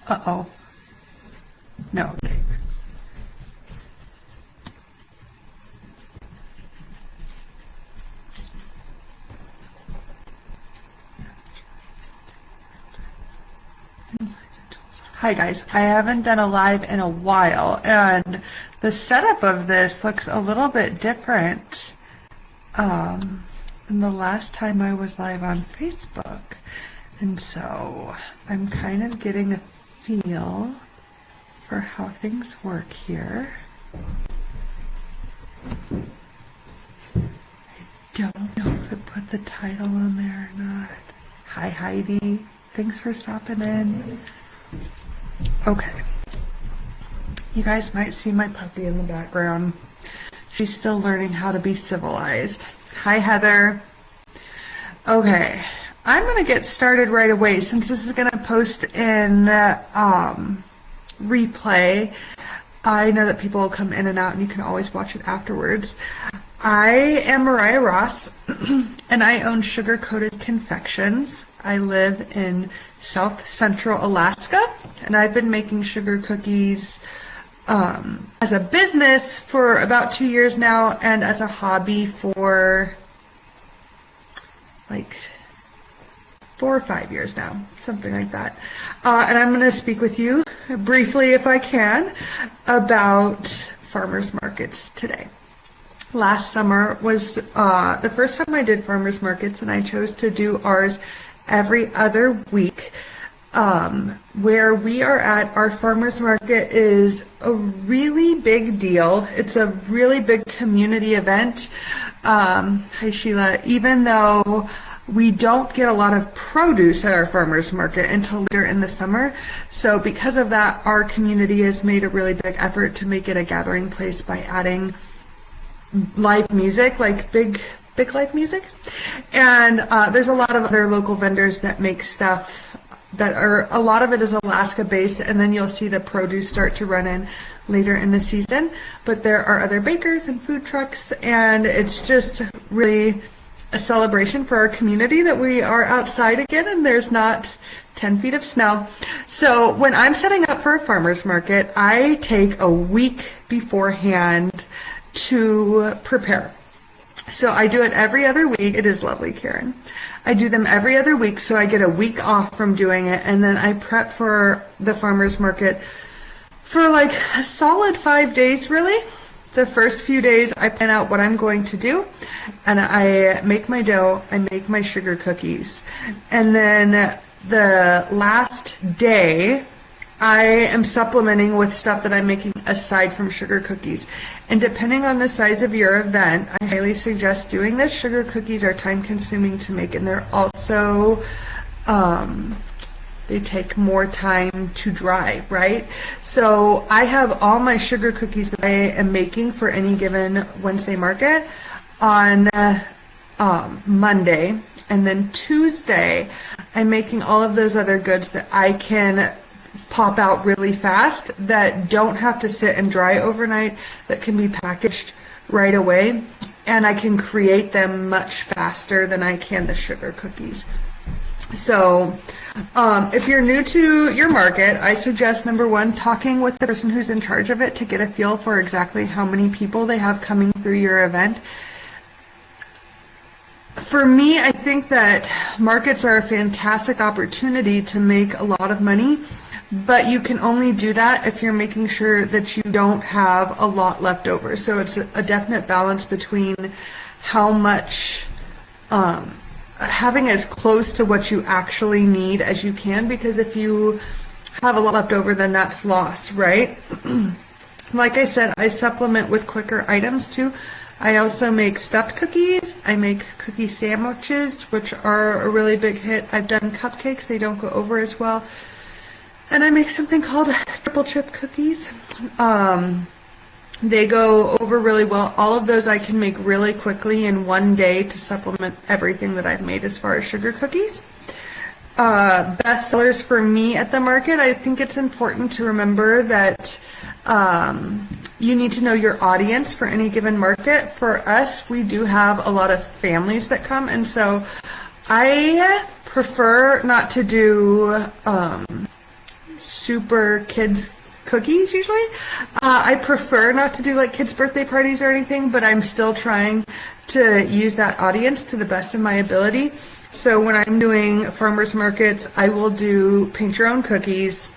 Uh-oh. No, okay. Hi guys, I haven't done a live in a while, and the setup of this looks a little bit different than the last time I was live on Facebook. And so I'm kind of getting a feel for how things work here. I don't know if it put the title on there or not. Hi Heidi, thanks for stopping in. Okay, you guys might see my puppy in the background. She's still learning how to be civilized. Hi Heather. Okay, I'm going to get started right away since this is going to post in replay. I know that people will come in and out and you can always watch it afterwards. I am Mariah Ross and I own Sugar Coated Confections. I live in South Central Alaska, and I've been making sugar cookies as a business for about 2 years now, and as a hobby for like 4 or 5 years now, something like that. And I'm going to speak with you briefly, if I can, about farmers markets today. Last summer was the first time I did farmers markets, and I chose to do ours every other week. Where we are at, our farmers market is a really big deal. It's a really big community event. Hi Sheila. Even though we don't get a lot of produce at our farmers market until later in the summer, so because of that, our community has made a really big effort to make it a gathering place by adding live music, like big live music. And there's a lot of other local vendors that make stuff that are, a lot of it is Alaska based, and then you'll see the produce start to run in later in the season. But there are other bakers and food trucks, and it's just really a celebration for our community that we are outside again and there's not 10 feet of snow. So when I'm setting up for a farmer's market, I take a week beforehand to prepare. So I do it every other week. It is lovely, Karen. I do them every other week, so I get a week off from doing it, and then I prep for the farmer's market for like a solid 5 days, really. The first few days I plan out what I'm going to do, and I make my dough, I make my sugar cookies, and then the last day I am supplementing with stuff that I'm making aside from sugar cookies. And depending on the size of your event, I highly suggest doing this. Sugar cookies are time consuming to make, and they're also, they take more time to dry, right? So I have all my sugar cookies that I am making for any given Wednesday market on Monday. And then Tuesday, I'm making all of those other goods that I can pop out really fast, that don't have to sit and dry overnight, that can be packaged right away, and I can create them much faster than I can the sugar cookies. So if you're new to your market, I suggest, number one, talking with the person who's in charge of it to get a feel for exactly how many people they have coming through your event. For me, I think that markets are a fantastic opportunity to make a lot of money, but you can only do that if you're making sure that you don't have a lot left over. So it's a definite balance between how much, having as close to what you actually need as you can, because if you have a lot left over, then that's loss, right? Like I said, I supplement with quicker items too. I also make stuffed cookies. I make cookie sandwiches, which are a really big hit. I've done cupcakes. They don't go over as well. And I make something called triple chip cookies. They go over really well. All of those I can make really quickly in one day to supplement everything that I've made as far as sugar cookies. Best sellers for me at the market, I think it's important to remember that you need to know your audience for any given market. For us, we do have a lot of families that come, and so I prefer not to do super kids cookies usually. I prefer not to do like kids' birthday parties or anything, but I'm still trying to use that audience to the best of my ability. So when I'm doing farmers markets, I will do paint your own cookies.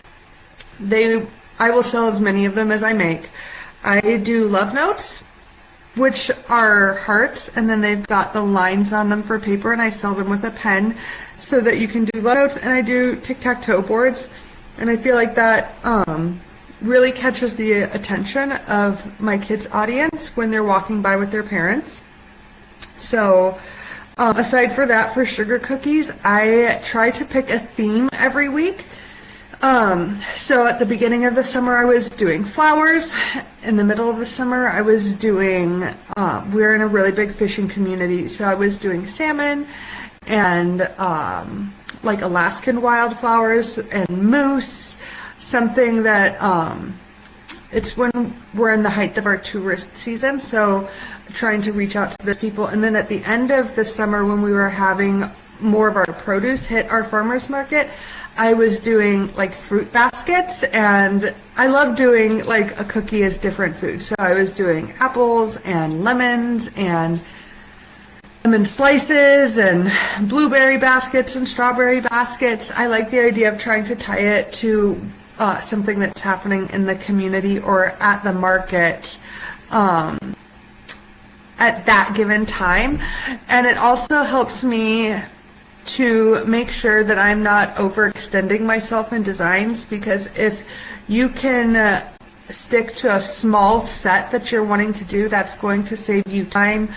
I will sell as many of them as I make. I do love notes, which are hearts, and then they've got the lines on them for paper, and I sell them with a pen so that you can do love notes. And I do tic-tac-toe boards, and I feel like that really catches the attention of my kids' audience when they're walking by with their parents. So aside for that, for sugar cookies, I try to pick a theme every week. So at the beginning of the summer, I was doing flowers. In the middle of the summer, I was doing, we're in a really big fishing community, so I was doing salmon and like Alaskan wildflowers and moose, something that, it's when we're in the height of our tourist season, so trying to reach out to those people. And then at the end of the summer, when we were having more of our produce hit our farmers market, I was doing like fruit baskets, and I love doing like a cookie as different foods. So I was doing apples and lemons and lemon slices and blueberry baskets and strawberry baskets. I like the idea of trying to tie it to something that's happening in the community or at the market at that given time. And it also helps me to make sure that I'm not overextending myself in designs, because if you can stick to a small set that you're wanting to do, that's going to save you time,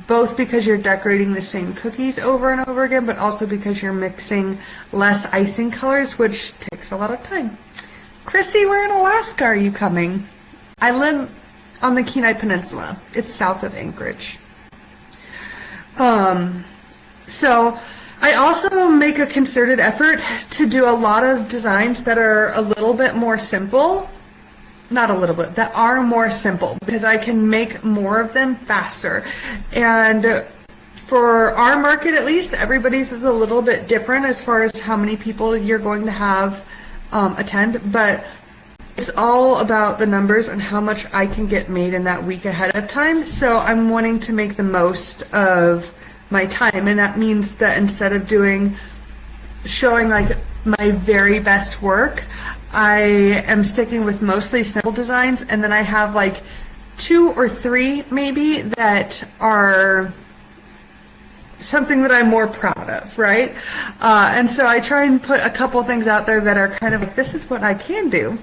both because you're decorating the same cookies over and over again, but also because you're mixing less icing colors, which takes a lot of time. Christy, where in Alaska are you coming? I live on the Kenai Peninsula. It's south of Anchorage. So I also make a concerted effort to do a lot of designs that are a little bit more simple. Not a little bit, that are more simple, because I can make more of them faster. And for our market, at least, everybody's is a little bit different as far as how many people you're going to have attend, but it's all about the numbers and how much I can get made in that week ahead of time. So I'm wanting to make the most of my time, and that means that instead of showing like my very best work, I am sticking with mostly simple designs, and then I have like 2 or 3 maybe that are something that I'm more proud of, right? And so I try and put a couple things out there that are kind of like, this is what I can do,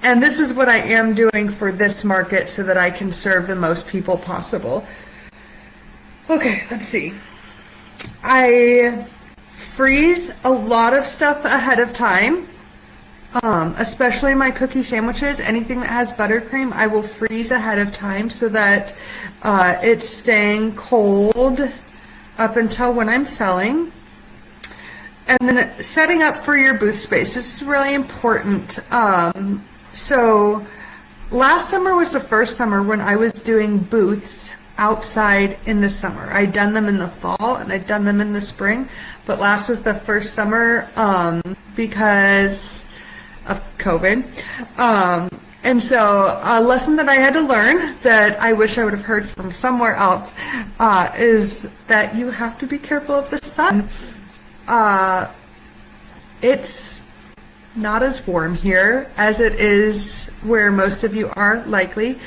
and this is what I am doing for this market so that I can serve the most people possible. Okay, let's see. I freeze a lot of stuff ahead of time, especially my cookie sandwiches. Anything that has buttercream, I will freeze ahead of time so that it's staying cold up until when I'm selling. And then setting up for your booth space. This is really important. So last summer was the first summer when I was doing booths outside in the summer. I'd done them in the fall and I'd done them in the spring, but last was the first summer because of COVID. And so a lesson that I had to learn that I wish I would have heard from somewhere else is that you have to be careful of the sun. It's not as warm here as it is where most of you are likely.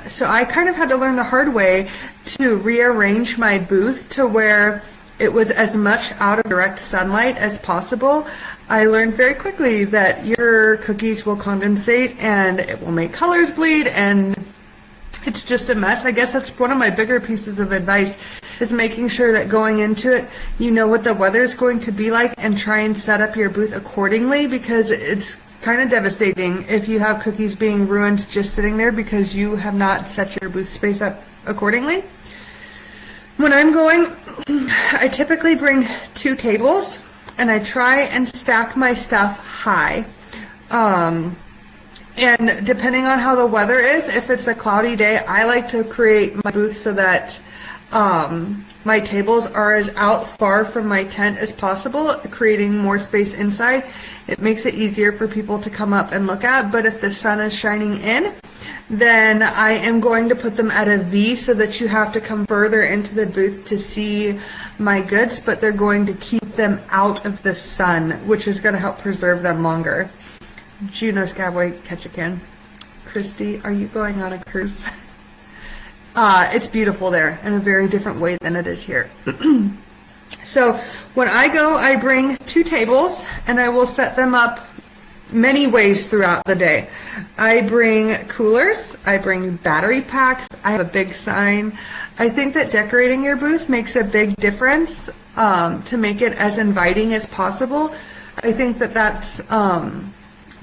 So I kind of had to learn the hard way to rearrange my booth to where it was as much out of direct sunlight as possible. I learned very quickly that your cookies will condensate and it will make colors bleed, and it's just a mess. I guess that's one of my bigger pieces of advice, is making sure that going into it, you know what the weather is going to be like and try and set up your booth accordingly, because it's kind of devastating if you have cookies being ruined just sitting there because you have not set your booth space up accordingly. When I'm going, I typically bring 2 tables and I try and stack my stuff high. And depending on how the weather is, if it's a cloudy day, I like to create my booth so that my tables are as out far from my tent as possible, creating more space inside. It makes it easier for people to come up and look at, but if the sun is shining in, then I am going to put them at a V so that you have to come further into the booth to see my goods, but they're going to keep them out of the sun, which is going to help preserve them longer. Juno Scabway, catch a can. Christy, are you going on a cruise? It's beautiful there in a very different way than it is here. So when I go, I bring 2 tables and I will set them up many ways throughout the day. I bring coolers, I bring battery packs, I have a big sign. I think that decorating your booth makes a big difference to make it as inviting as possible. I think that that's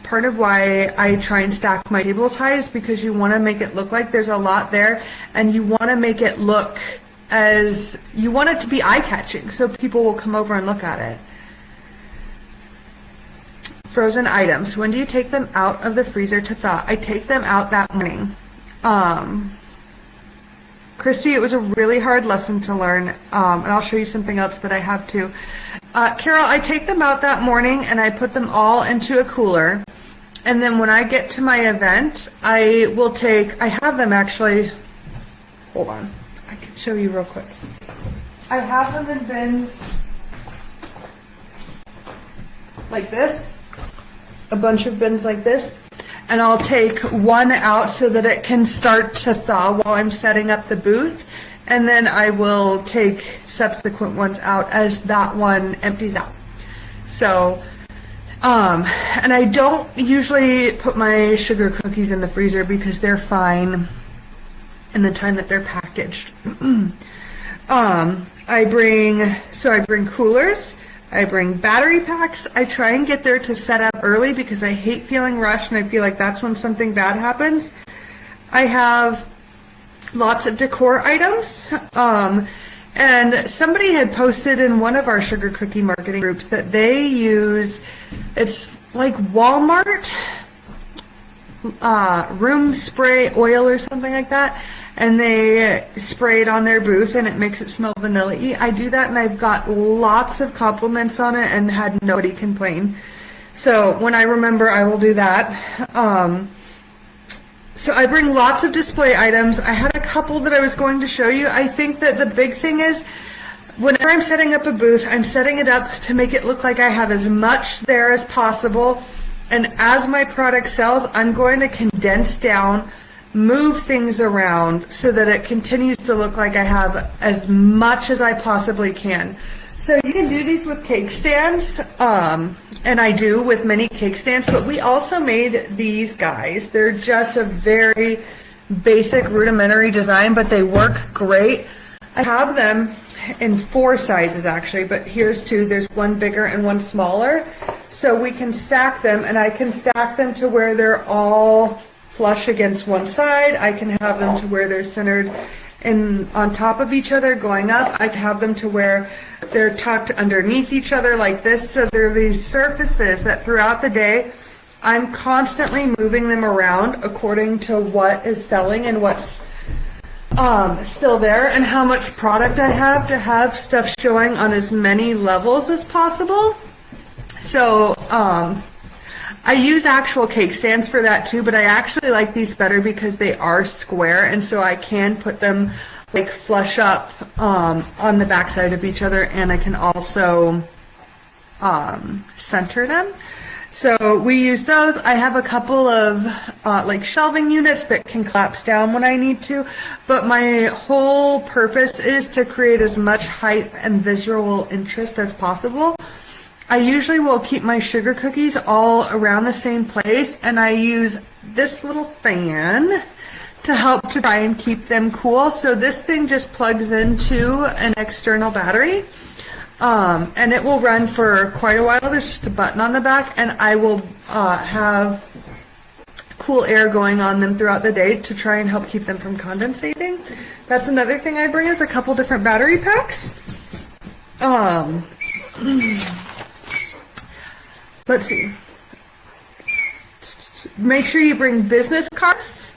part of why I try and stack my tables high, is because you want to make it look like there's a lot there, and you want to make it look as, you want it to be eye-catching so people will come over and look at it. Frozen items. When do you take them out of the freezer to thaw? I take them out that morning. Christy, it was a really hard lesson to learn, and I'll show you something else that I have too. Carol, I take them out that morning and I put them all into a cooler, and then when I get to my event, I have them actually, hold on, I can show you real quick. I have them in bins like this, a bunch of bins like this, and I'll take one out so that it can start to thaw while I'm setting up the booth, and then I will take subsequent ones out as that one empties out. So, and I don't usually put my sugar cookies in the freezer because they're fine in the time that they're packaged. I bring coolers, I bring battery packs. I try and get there to set up early because I hate feeling rushed, and I feel like that's when something bad happens. I have lots of decor items. And somebody had posted in one of our sugar cookie marketing groups that they use, it's like Walmart room spray oil or something like that, and they spray it on their booth and it makes it smell vanilla-y. I do that and I've got lots of compliments on it and had nobody complain. So when I remember, I will do that. So I bring lots of display items. I had a couple that I was going to show you. I think that the big thing is, whenever I'm setting up a booth, I'm setting it up to make it look like I have as much there as possible. And as my product sells, I'm going to condense down, move things around so that it continues to look like I have as much as I possibly can. So you can do these with cake stands, and I do with many cake stands, but we also made these guys. They're just a very basic rudimentary design, but they work great. I have them in 4 sizes actually, but here's 2. There's one bigger and one smaller. So we can stack them, and I can stack them to where they're all flush against one side. I can have them to where they're centered on top of each other going up. I can have them to where they're tucked underneath each other like this. So there are these surfaces that throughout the day, I'm constantly moving them around according to what is selling and what's still there and how much product I have to have stuff showing on as many levels as possible. So I use actual cake stands for that too, but I actually like these better because they are square, and so I can put them like flush up on the back side of each other, and I can also center them. So we use those. I have a couple of like shelving units that can collapse down when I need to, but my whole purpose is to create as much height and visual interest as possible. I usually will keep my sugar cookies all around the same place, and I use this little fan to help to try and keep them cool. So this thing just plugs into an external battery, and it will run for quite a while. There's just a button on the back, and I will have cool air going on them throughout the day to try and help keep them from condensating. That's another thing I bring, is a couple different battery packs. Let's see. Make sure you bring business cards.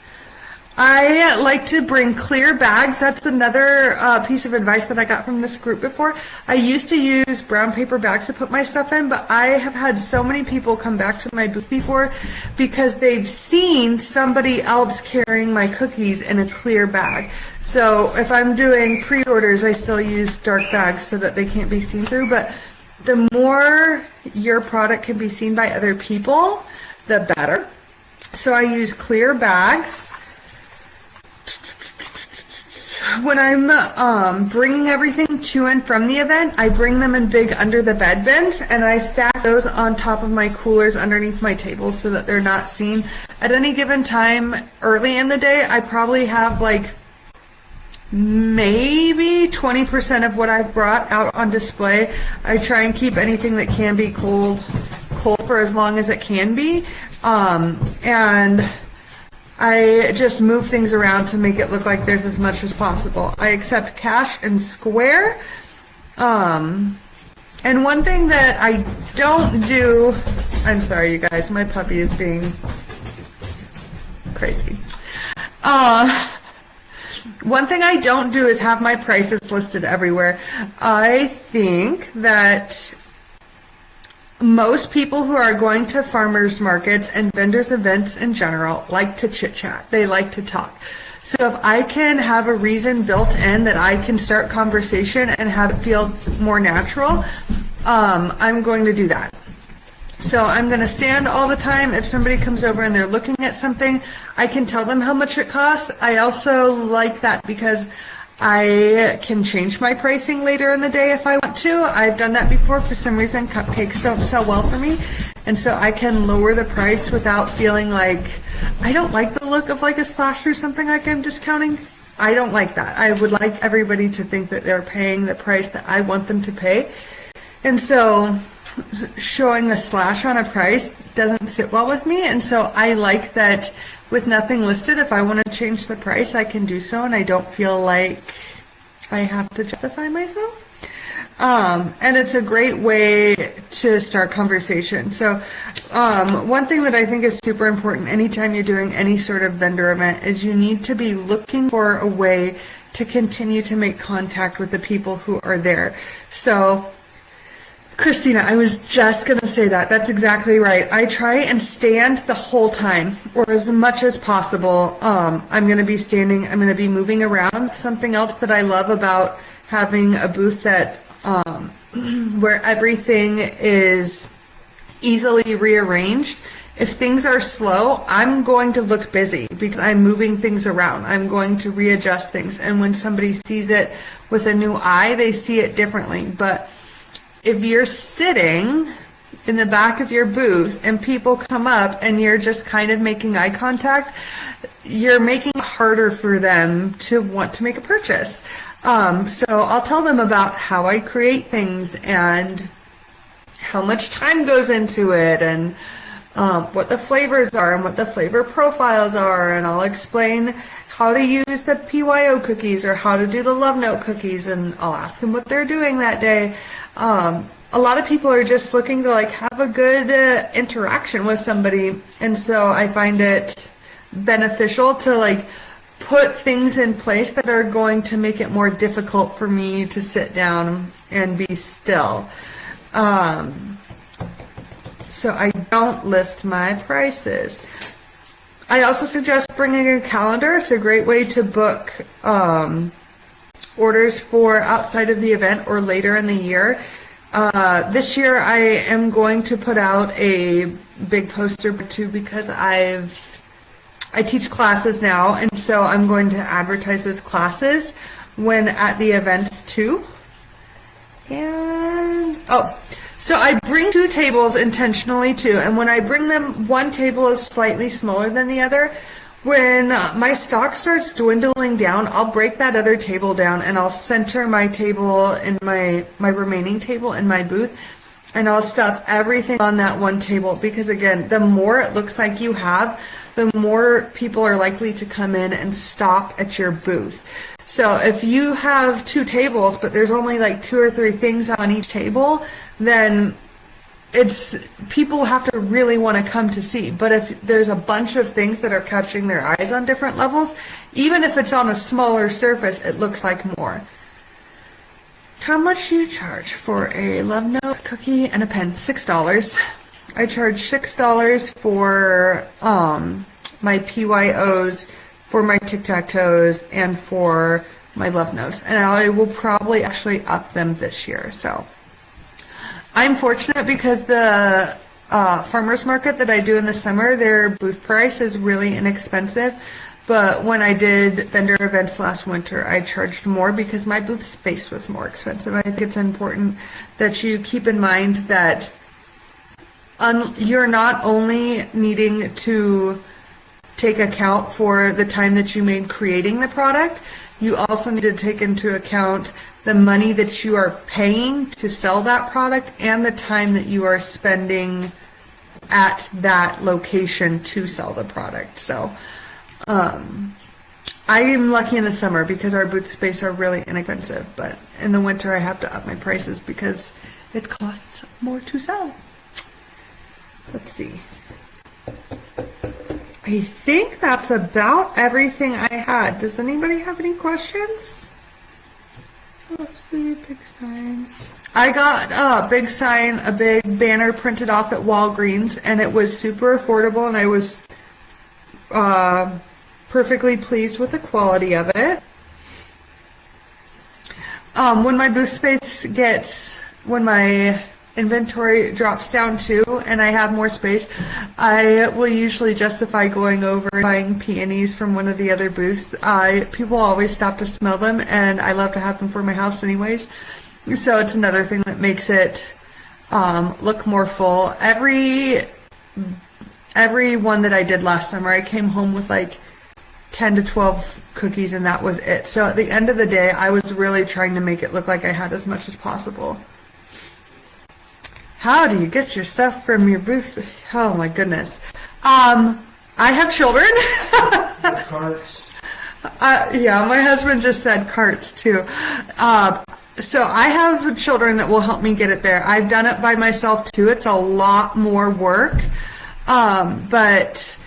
I like to bring clear bags. That's another piece of advice that I got from this group before. I used to use brown paper bags to put my stuff in, but I have had so many people come back to my booth before because they've seen somebody else carrying my cookies in a clear bag. So if I'm doing pre-orders, I still use dark bags so that they can't be seen through, but the more your product can be seen by other people, the better. So I use clear bags. When I'm bringing everything to and from the event, I bring them in big under the bed bins, and I stack those on top of my coolers underneath my tables so that they're not seen. At any given time early in the day, I probably have like maybe 20% of what I've brought out on display. I try and keep anything that can be cold for as long as it can be, and I just move things around to make it look like there's as much as possible. I accept cash and Square. And one thing that I don't do, I'm sorry you guys, my puppy is being crazy. One thing I don't do is have my prices listed everywhere. I think that most people who are going to farmers markets and vendors events in general like to chit chat. They like to talk. So if I can have a reason built in that I can start conversation and have it feel more natural, I'm going to do that. So I'm going to stand all the time. If somebody comes over and they're looking at something, I can tell them how much it costs. I also like that because I can change my pricing later in the day if I want to. I've done that before. For some reason, cupcakes don't sell well for me. And so I can lower the price without feeling like, I don't like the look of like a slash or something like I'm discounting. I don't like that. I would like everybody to think that they're paying the price that I want them to pay. And so showing a slash on a price doesn't sit well with me. And so I like that with nothing listed, if I want to change the price, I can do so, and I don't feel like I have to justify myself. And it's a great way to start conversation. So one thing that I think is super important anytime you're doing any sort of vendor event is you need to be looking for a way to continue to make contact with the people who are there. So Christina, I was just going to say that. That's exactly right. I try and stand the whole time, or as much as possible. I'm going to be standing, I'm going to be moving around. Something else that I love about having a booth that where everything is easily rearranged. If things are slow, I'm going to look busy because I'm moving things around. I'm going to readjust things. And when somebody sees it with a new eye, they see it differently. But if you're sitting in the back of your booth and people come up and you're just kind of making eye contact, you're making it harder for them to want to make a purchase. So I'll tell them about how I create things and how much time goes into it, and what the flavors are and what the flavor profiles are, and I'll explain how to use the PYO cookies or how to do the love note cookies, and I'll ask them what they're doing that day. A lot of people are just looking to like have a good interaction with somebody, and so I find it beneficial to like put things in place that are going to make it more difficult for me to sit down and be still. So I don't list my prices. I also suggest bringing a calendar. It's a great way to book orders for outside of the event or later in the year. This year I am going to put out a big poster too because I teach classes now, and so I'm going to advertise those classes when at the events too. And so I bring 2 tables intentionally too, and when I bring them, one table is slightly smaller than the other. When my stock starts dwindling down, I'll break that other table down and I'll center my table in my remaining table in my booth, and I'll stuff everything on that one table, because again, the more it looks like you have, the more people are likely to come in and stop at your booth. So if you have 2 tables, but there's only like 2 or 3 things on each table, then it's people have to really want to come to see. But if there's a bunch of things that are catching their eyes on different levels, even if it's on a smaller surface, it looks like more. How much do you charge for a love note, cookie, and a pen? $6. I charge $6 for my PYOs, for my tic-tac-toes, and for my love notes. And I will probably actually up them this year. So I'm fortunate because the farmers market that I do in the summer, their booth price is really inexpensive. But when I did vendor events last winter, I charged more because my booth space was more expensive. I think it's important that you keep in mind that you're not only needing to take account for the time that you made creating the product, you also need to take into account the money that you are paying to sell that product and the time that you are spending at that location to sell the product. So I am lucky in the summer because our booth space are really inexpensive, but in the winter I have to up my prices because it costs more to sell. Let's see. I think that's about everything I had. Does anybody have any questions? Let's see, big sign. I got a big sign, a big banner printed off at Walgreens, and it was super affordable, and I was perfectly pleased with the quality of it. When my booth space when my inventory drops down too, and I have more space, I will usually justify going over and buying peonies from one of the other booths. People always stop to smell them, and I love to have them for my house anyways. So it's another thing that makes it look more full. Every one that I did last summer, I came home with like 10 to 12 cookies, and that was it. So at the end of the day, I was really trying to make it look like I had as much as possible. How do you get your stuff from your booth? Oh my goodness. I have children. Carts. Yeah, my husband just said carts too. So I have children that will help me get it there. I've done it by myself too. It's a lot more work. But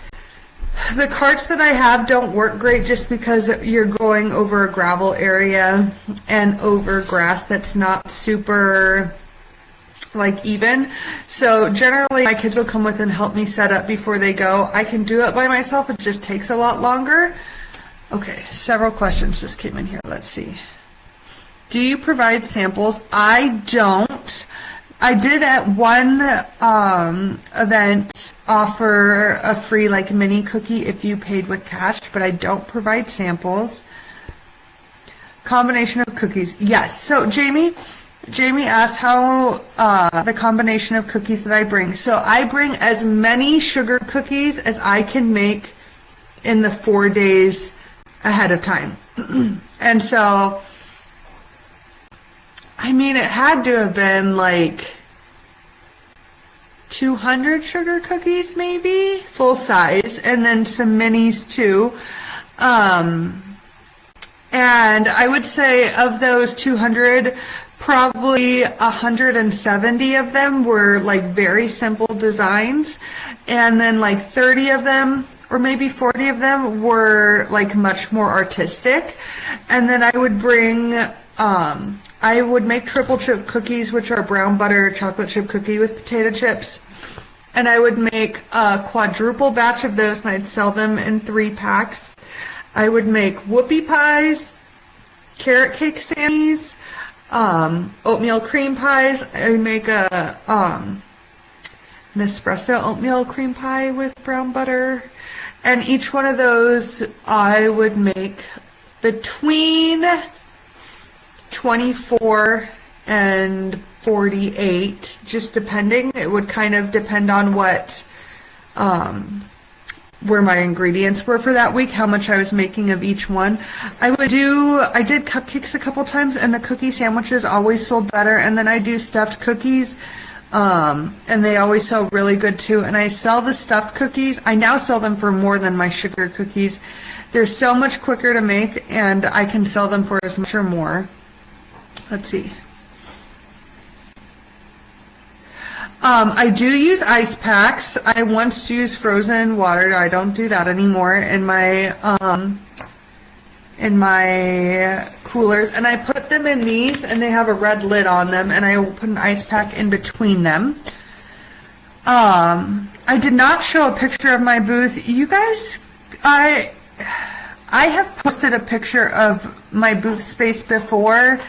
the carts that I have don't work great just because you're going over a gravel area and over grass that's not super like even. So generally my kids will come with and help me set up before they go. I can do it by myself. It just takes a lot longer. Okay, several questions just came in here. Let's see. Do you provide samples? I don't. I did at one event offer a free like mini cookie if you paid with cash, but I don't provide samples. Combination of cookies. Yes. So Jamie asked how the combination of cookies that I bring. So I bring as many sugar cookies as I can make in the 4 days ahead of time. And so, I mean, it had to have been like 200 sugar cookies maybe, full size, and then some minis too. And I would say of those 200, probably 170 of them were like very simple designs, and then like 30 of them or maybe 40 of them were like much more artistic. And then I would bring I would make triple chip cookies, which are brown butter chocolate chip cookie with potato chips, and I would make a quadruple batch of those, and I'd sell them in 3 packs. I would make whoopie pies, carrot cake sammies, oatmeal cream pies. I would make a an espresso oatmeal cream pie with brown butter, and each one of those I would make between 24 and 48, just depending. It would kind of depend on what where my ingredients were for that week, how much I was making of each one. I did cupcakes a couple times, and the cookie sandwiches always sold better. And then I do stuffed cookies, and they always sell really good too. And I sell the stuffed cookies. I now sell them for more than my sugar cookies. They're so much quicker to make, and I can sell them for as much or more. Let's see. I do use ice packs. I once used frozen water. I don't do that anymore in my coolers, and I put them in these, and they have a red lid on them, and I will put an ice pack in between them. I did not show a picture of my booth. You guys, I have posted a picture of my booth space before,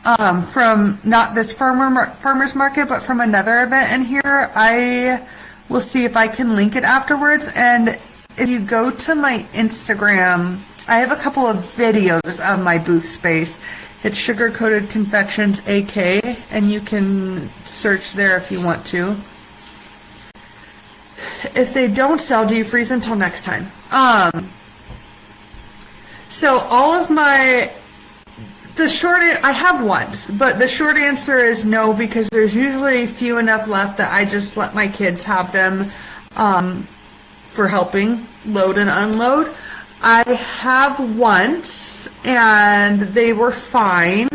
from not this farmer's market, but from another event in here. I will see if I can link it afterwards. And if you go to my Instagram, I have a couple of videos of my booth space. It's Sugar Coated Confections AK, and you can search there if you want to. If they don't sell, do you freeze them till next time? So all of my, I have once, but the short answer is no, because there's usually few enough left that I just let my kids have them for helping load and unload. I have once, and they were fine.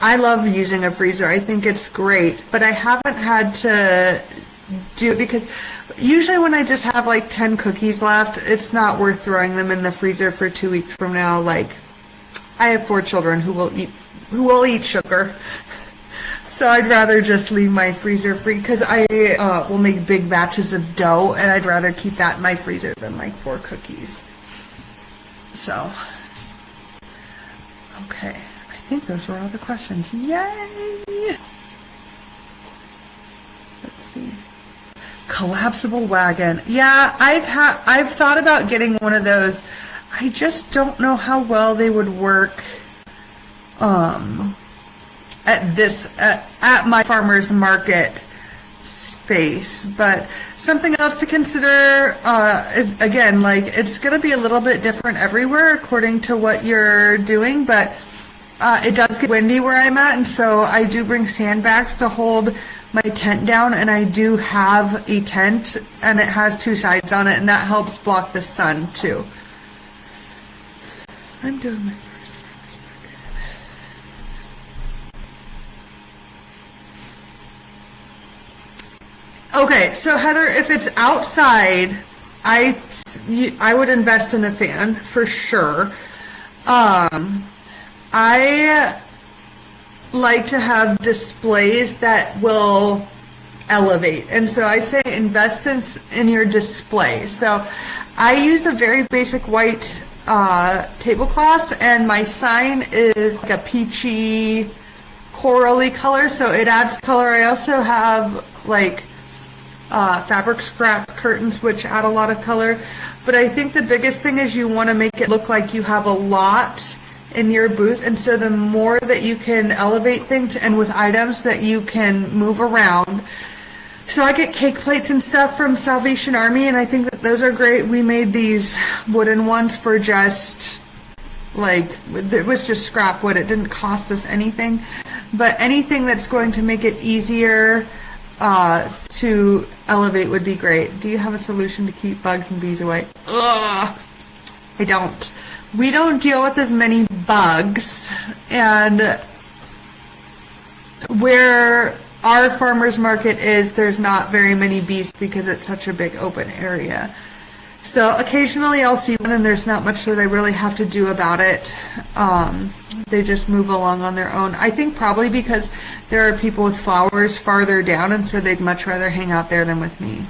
I love using a freezer. I think it's great, but I haven't had to do it because usually when I just have like 10 cookies left, it's not worth throwing them in the freezer for 2 weeks from now. Like, I have 4 children who will eat sugar. So I'd rather just leave my freezer free, because I will make big batches of dough, and I'd rather keep that in my freezer than like 4 cookies. So, okay. I think those were all the questions. Yay! Let's see. Collapsible wagon. Yeah, I've thought about getting one of those. I just don't know how well they would work at my farmer's market space. But something else to consider, again, like, it's going to be a little bit different everywhere according to what you're doing, but it does get windy where I'm at, and so I do bring sandbags to hold my tent down, and I do have a tent, and it has 2 sides on it, and that helps block the sun too. I'm doing my first farmer's market. Okay, so Heather, if it's outside, I would invest in a fan for sure. I like to have displays that will elevate, and so I say invest in your display. So I use a very basic white tablecloth, and my sign is like a peachy corally color, so it adds color. I also have like fabric scrap curtains, which add a lot of color, but I think the biggest thing is you want to make it look like you have a lot in your booth, and so the more that you can elevate things, and with items that you can move around. So I get cake plates and stuff from Salvation Army, and I think that those are great. We made these wooden ones for just, like, it was just scrap wood. It didn't cost us anything, but anything that's going to make it easier to elevate would be great. Do you have a solution to keep bugs and bees away? Ugh, I don't. We don't deal with as many bugs, and where our farmer's market is, there's not very many bees because it's such a big open area. So occasionally I'll see one, and there's not much that I really have to do about it. They just move along on their own. I think probably because there are people with flowers farther down, and so they'd much rather hang out there than with me.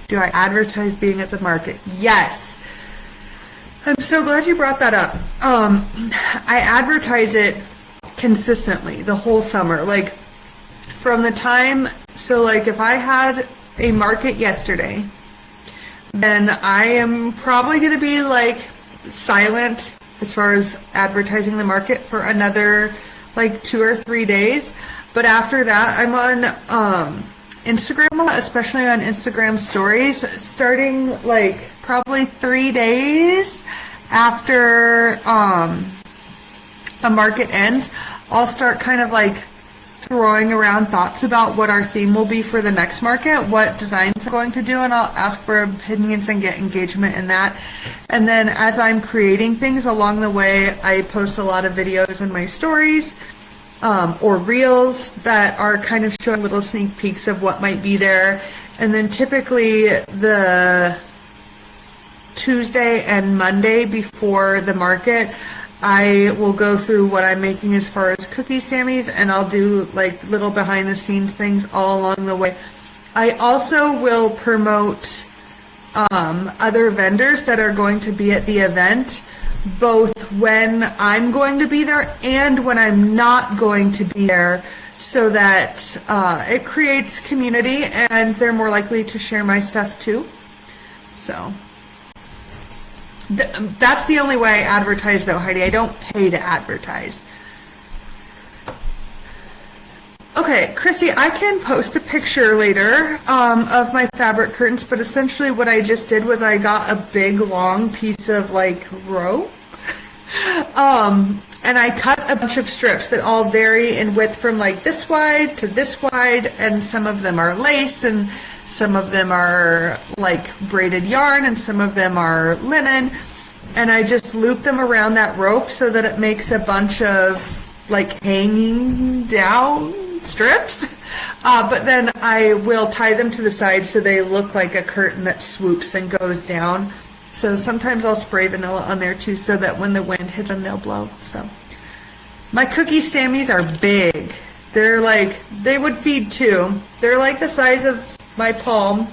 Do I advertise being at the market? Yes. I'm so glad you brought that up. I advertise it consistently the whole summer. Like, from the time, so like if I had a market yesterday, then I am probably going to be like silent as far as advertising the market for another like 2 or 3 days. But after that, I'm on Instagram a lot, especially on Instagram stories, starting like probably 3 days after a market ends. I'll start kind of like throwing around thoughts about what our theme will be for the next market, what designs I'm going to do, and I'll ask for opinions and get engagement in that. And then as I'm creating things along the way, I post a lot of videos in my stories. or reels that are kind of showing little sneak peeks of what might be there. And then typically the Tuesday and Monday before the market, I will go through what I'm making as far as cookie Sammys, and I'll do like little behind the scenes things all along the way. I also will promote other vendors that are going to be at the event, both when I'm going to be there and when I'm not going to be there, so that it creates community and they're more likely to share my stuff too. So that's the only way I advertise though, Heidi. I don't pay to advertise. Okay, Chrissy, I can post a picture later of my fabric curtains, but essentially what I just did was I got a big long piece of like rope and I cut a bunch of strips that all vary in width from like this wide to this wide, and some of them are lace and some of them are like braided yarn and some of them are linen, and I just loop them around that rope so that it makes a bunch of like hanging down strips, but then I will tie them to the side so they look like a curtain that swoops and goes down. So sometimes I'll spray vanilla on there too, so that when the wind hits them, they'll blow. So my cookie Sammys are big. They're like, they would feed two. They're like the size of my palm,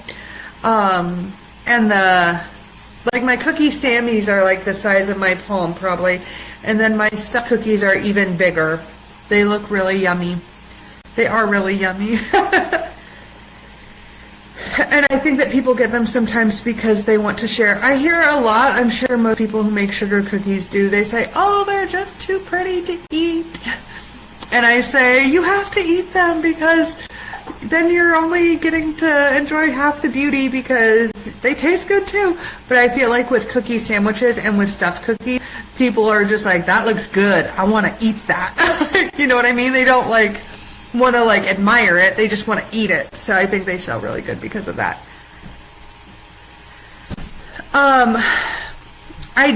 and my cookie Sammys are like the size of my palm probably, and then my stuffed cookies are even bigger. They look really yummy. They are really yummy. And I think that people get them sometimes because they want to share. I hear a lot, I'm sure most people who make sugar cookies do, they say, oh, they're just too pretty to eat. And I say, you have to eat them because then you're only getting to enjoy half the beauty, because they taste good too. But I feel like with cookie sandwiches and with stuffed cookies, people are just like, that looks good, I want to eat that. You know what I mean? They don't like want to like admire it, they just want to eat it. So I think they sell really good because of that. I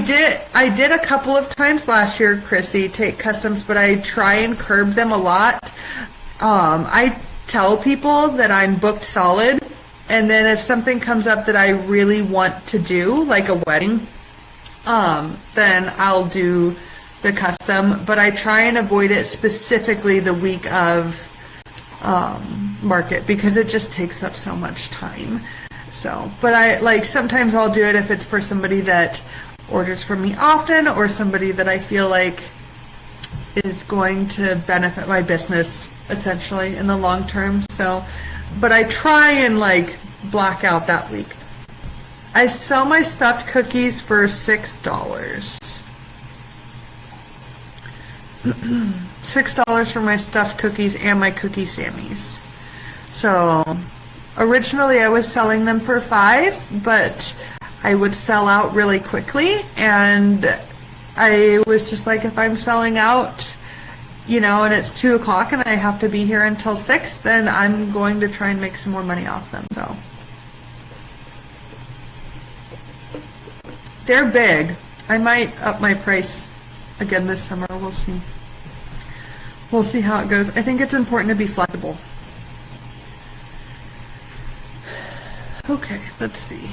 did a couple of times last year, Christy, take customs, but I try and curb them a lot. I tell people that I'm booked solid, and then if something comes up that I really want to do, like a wedding, then I'll do the custom, but I try and avoid it specifically the week of market, because it just takes up so much time. So, but I like, sometimes I'll do it if it's for somebody that orders from me often, or somebody that I feel like is going to benefit my business essentially in the long term. So, but I try and like black out that week. I sell my stuffed cookies for $6. $6 for my stuffed cookies and my cookie Sammys. So originally I was selling them for $5, but I would sell out really quickly, and I was just like, if I'm selling out, you know, and it's 2 o'clock and I have to be here until 6, then I'm going to try and make some more money off them. So they're big. I might up my price again this summer. We'll see. We'll see how it goes. I think it's important to be flexible. Okay, let's see.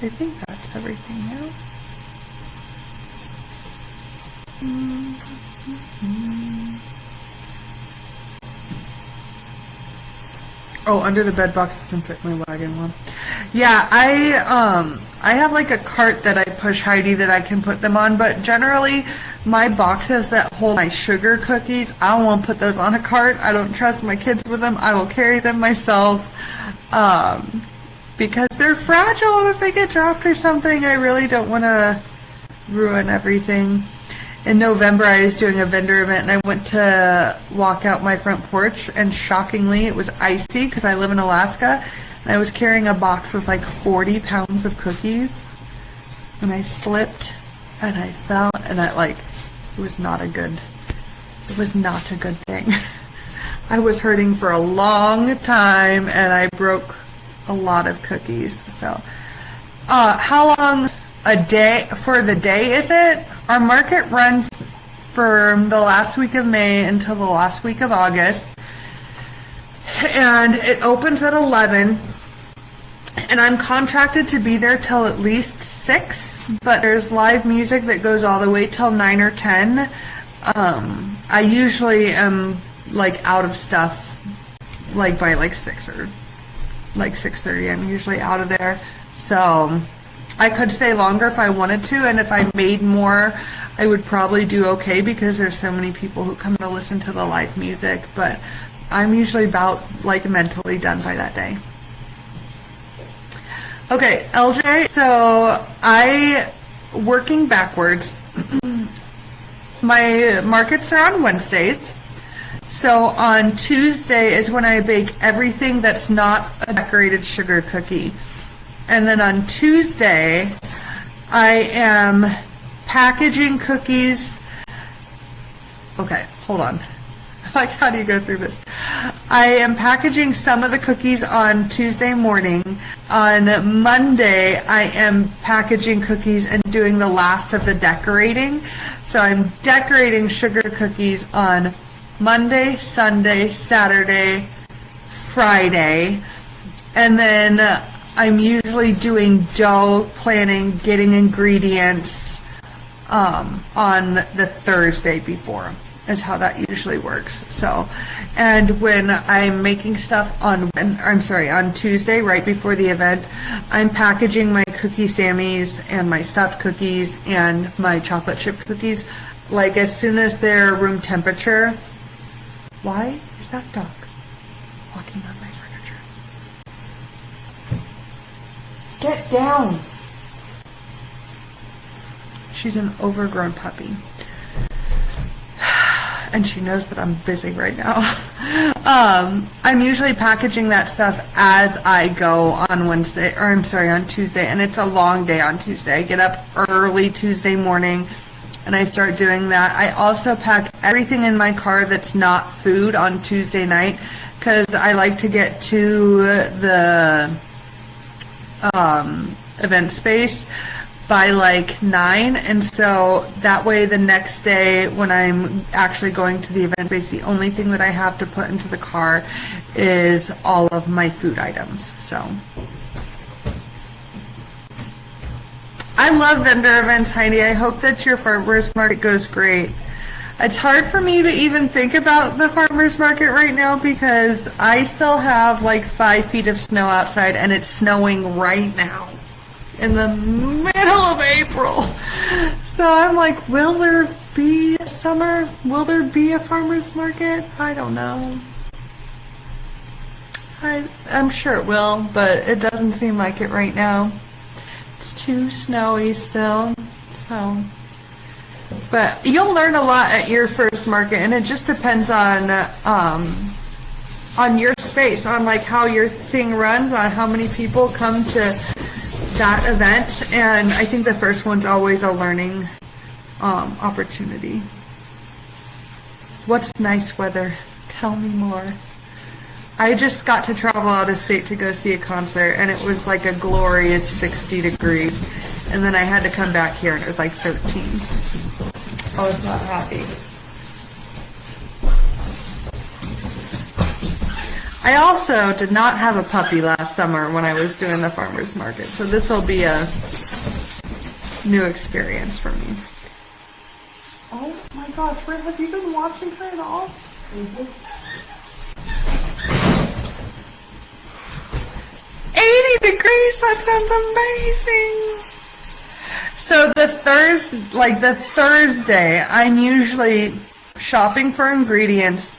I think that's everything now. Oh, under the bed box doesn't fit my wagon one. Yeah, I have like a cart that I push Heidi that I can put them on, but generally my boxes that hold my sugar cookies, I don't want to put those on a cart. I don't trust my kids with them. I will carry them myself, because they're fragile, and if they get dropped or something, I really don't want to ruin everything. In November, I was doing a vendor event, and I went to walk out my front porch, and shockingly, it was icy because I live in Alaska, and I was carrying a box with like 40 pounds of cookies, and I slipped, and I fell, and it was not a good thing. I was hurting for a long time, and I broke a lot of cookies. So, how long a day for the day is it? Our market runs for the last week of May until the last week of August. And it opens at 11. And I'm contracted to be there till at least 6, but there's live music that goes all the way till 9 or 10. I usually am like out of stuff like by like 6 or like 6:30. I'm usually out of there. So I could stay longer if I wanted to, and if I made more, I would probably do okay because there's so many people who come to listen to the live music, but I'm usually about like mentally done by that day. Okay, LJ, so working backwards, my markets are on Wednesdays. So on Tuesday is when I bake everything that's not a decorated sugar cookie. And then on Tuesday, I am packaging cookies. Okay, hold on. Like, how do you go through this? I am packaging some of the cookies on Tuesday morning. On Monday, I am packaging cookies and doing the last of the decorating. So I'm decorating sugar cookies on Monday, Sunday, Saturday, Friday. And then I'm usually doing dough planning, getting ingredients on the Thursday before. Is how that usually works. So, and when I'm making stuff on Tuesday, right before the event, I'm packaging my cookie Sammys and my stuffed cookies and my chocolate chip cookies, like as soon as they're room temperature. Why is that dog walking on my furniture? Get down! She's an overgrown puppy. And she knows that I'm busy right now. I'm usually packaging that stuff as I go on on Tuesday, and it's a long day on Tuesday. I get up early Tuesday morning, and I start doing that. I also pack everything in my car that's not food on Tuesday night, because I like to get to the event space by like 9, and so that way the next day when I'm actually going to the event space, the only thing that I have to put into the car is all of my food items. So I love vendor events, Heidi. I hope that your farmers market goes great. It's hard for me to even think about the farmers market right now because I still have like 5 feet of snow outside, and it's snowing right now in the middle of April. So I'm like, will there be a summer? Will there be a farmer's market? I don't know. I'm sure it will, but it doesn't seem like it right now. It's too snowy still. So, but you'll learn a lot at your first market, and it just depends on your space, on like how your thing runs, on how many people come to that event. And I think the first one's always a learning opportunity. What's nice weather? Tell me more. I just got to travel out of state to go see a concert, and it was like a glorious 60 degrees, and then I had to come back here and it was like 13. I was not happy. I also did not have a puppy last summer when I was doing the farmer's market, so this will be a new experience for me. Oh my gosh, Britt, have you been watching her at all? Mm-hmm. 80 degrees, that sounds amazing. So the Thursday, I'm usually shopping for ingredients,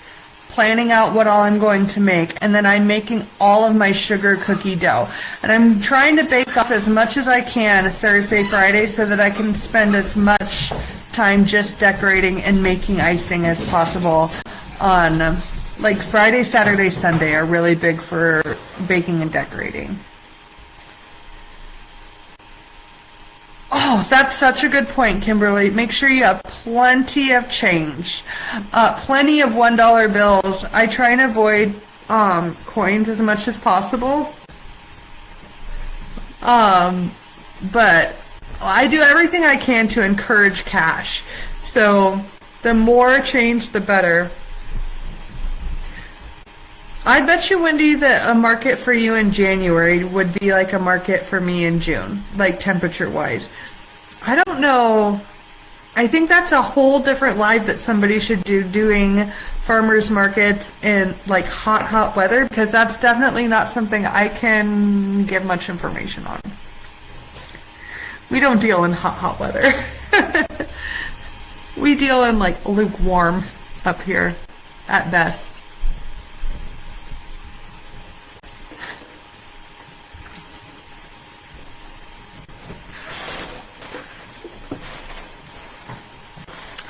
planning out what all I'm going to make, and then I'm making all of my sugar cookie dough. And I'm trying to bake off as much as I can Thursday, Friday, so that I can spend as much time just decorating and making icing as possible on, like, Friday, Saturday, Sunday are really big for baking and decorating. Oh, that's such a good point, Kimberly. Make sure you have plenty of change. Plenty of $1 bills. I try and avoid coins as much as possible. But I do everything I can to encourage cash. So The more change, the better. I bet you, Wendy, that a market for you in January would be like a market for me in June, like temperature-wise. I don't know. I think that's a whole different life that somebody should do, doing farmers markets in like hot weather, because that's definitely not something I can give much information on. We don't deal in hot weather. We deal in like lukewarm up here at best.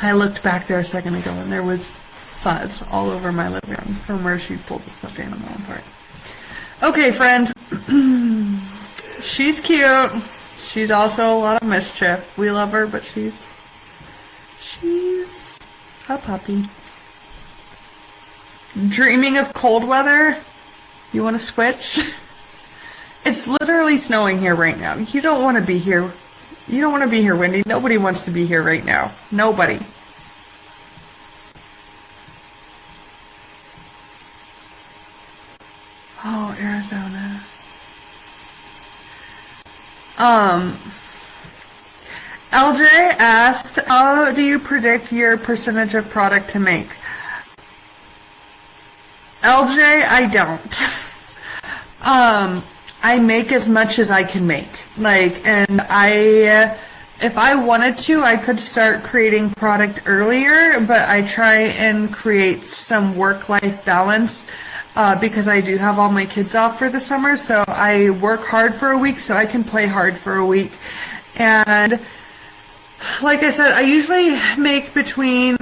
I looked back there a second ago and there was fuzz all over my living room from where she pulled the stuffed animal apart. Okay, friends. She's cute. She's also a lot of mischief. We love her, but she's a puppy. Dreaming of cold weather? You want to switch? It's literally snowing here right now. You don't want to be here. You don't want to be here, Wendy. Nobody wants to be here right now. Nobody. Oh, Arizona. LJ asks, how do you predict your percentage of product to make? LJ, I don't. I make as much as I can make. Like, and if I wanted to, I could start creating product earlier, but I try and create some work-life balance because I do have all my kids off for the summer, so I work hard for a week so I can play hard for a week. And like I said, I usually make between,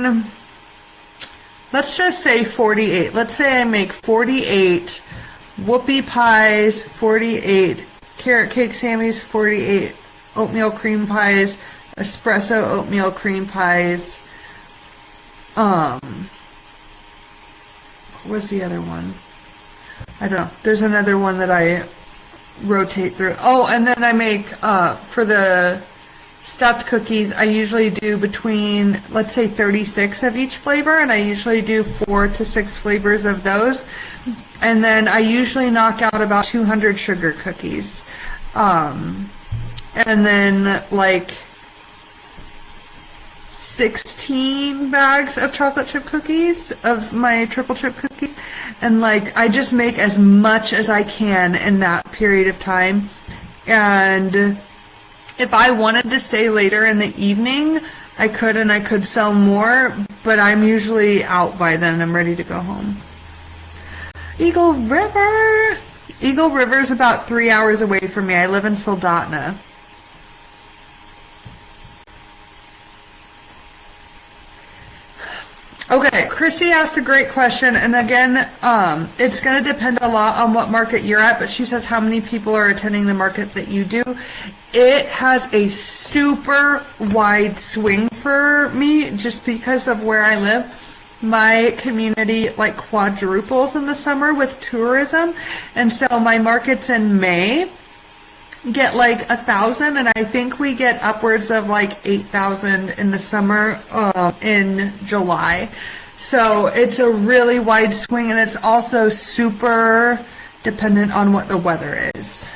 let's just say 48. Let's say I make 48 whoopie pies, 48 carrot cake sammies, 48 oatmeal cream pies, espresso oatmeal cream pies. What's the other one? I don't know. There's another one that I rotate through. Oh, and then I make, for the stuffed cookies, I usually do between, let's say, 36 of each flavor, and I usually do 4 to 6 flavors of those. And then I usually knock out about 200 sugar cookies. And then like 16 bags of chocolate chip cookies, of my triple chip cookies. And like, I just make as much as I can in that period of time. And if I wanted to stay later in the evening, I could, and I could sell more, but I'm usually out by then. I'm ready to go home. Eagle River. Eagle River is about 3 hours away from me. I live in Soldotna. Okay, Chrissy asked a great question, and again, it's going to depend a lot on what market you're at, but she says how many people are attending the market that you do. It has a super wide swing for me just because of where I live. My community like quadruples in the summer with tourism, and so my markets in May get like 1,000, and I think we get upwards of like 8,000 in the summer in July. So it's a really wide swing, and it's also super dependent on what the weather is.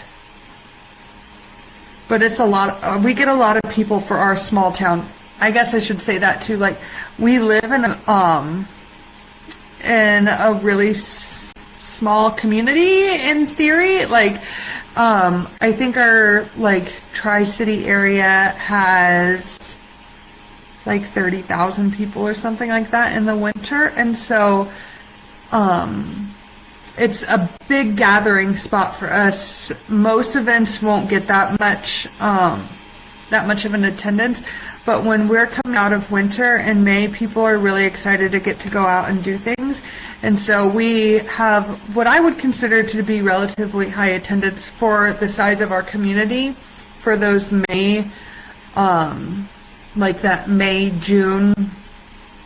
But it's a lot. We get a lot of people for our small town. I guess I should say that too. Like, we live in a really small community in theory. Like, I think our like Tri-City area has like 30,000 people or something like that in the winter, and so it's a big gathering spot for us. Most events won't get that much of an attendance, but when we're coming out of winter in May, people are really excited to get to go out and do things. And so we have what I would consider to be relatively high attendance for the size of our community for those May, like that May, June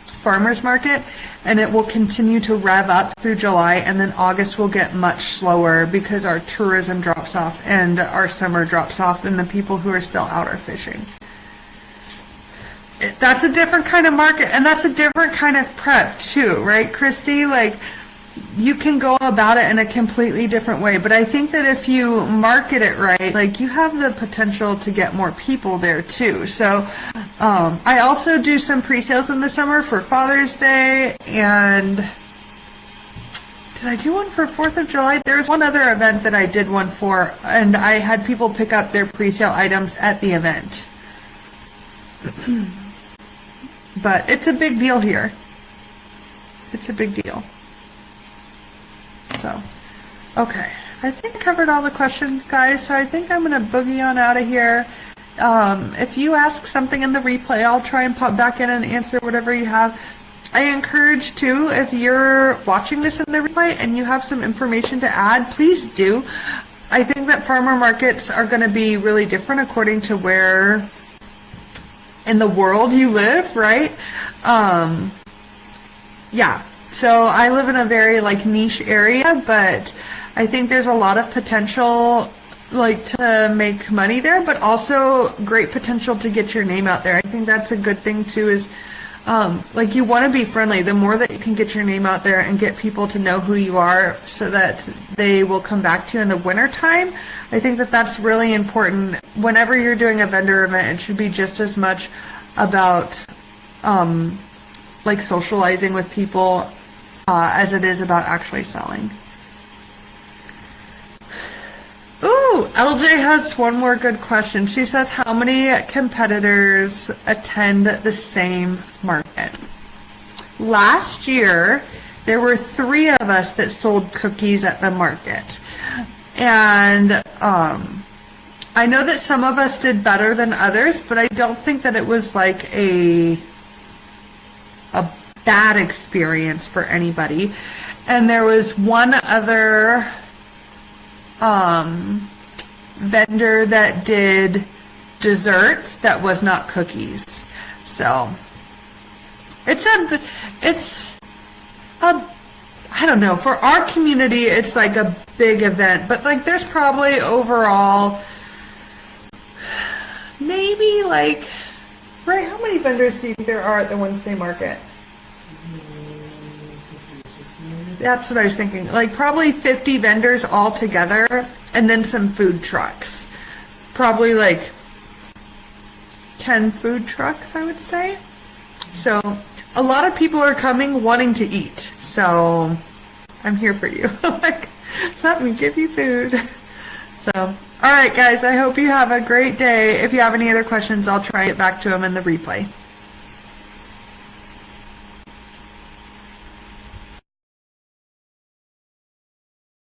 farmers market. And it will continue to rev up through July, and then August will get much slower because our tourism drops off and our summer drops off, and the people who are still out are fishing. that's a different kind of market, and that's a different kind of prep too, right, Christy? Like, you can go about it in a completely different way, but I think that if you market it right, like, you have the potential to get more people there too. So I also do some pre-sales in the summer for Father's Day, and did I do one for 4th of July? There's one other event that I did one for, and I had people pick up their pre-sale items at the event. But it's a big deal here. It's a big deal. So, okay. I think I covered all the questions, guys, so I think I'm going to boogie on out of here. If you ask something in the replay, I'll try and pop back in and answer whatever you have. I encourage, too, if you're watching this in the replay and you have some information to add, please do. I think that farmer markets are going to be really different according to where in the world you live, right? Yeah. So I live in a very niche area, but I think there's a lot of potential to make money there, but also great potential to get your name out there. I think that's a good thing too, is you want to be friendly. The more that you can get your name out there and get people to know who you are so that they will come back to you in the winter time, I think that that's really important. Whenever you're doing a vendor event, it should be just as much about socializing with people as it is about actually selling. Ooh, LJ has one more good question. She says, how many competitors attend the same market? Last year, there were 3 of us that sold cookies at the market. And I know that some of us did better than others, but I don't think that it was a bad experience for anybody. And there was one other vendor that did desserts that was not cookies. So it's I don't know, for our community it's a big event, but there's probably overall maybe right, how many vendors do you think there are at the Wednesday market? That's what I was thinking. Probably 50 vendors all together, and then some food trucks. Probably 10 food trucks, I would say. So a lot of people are coming wanting to eat. So I'm here for you. Let me give you food. So, all right, guys, I hope you have a great day. If you have any other questions, I'll try and get back to them in the replay.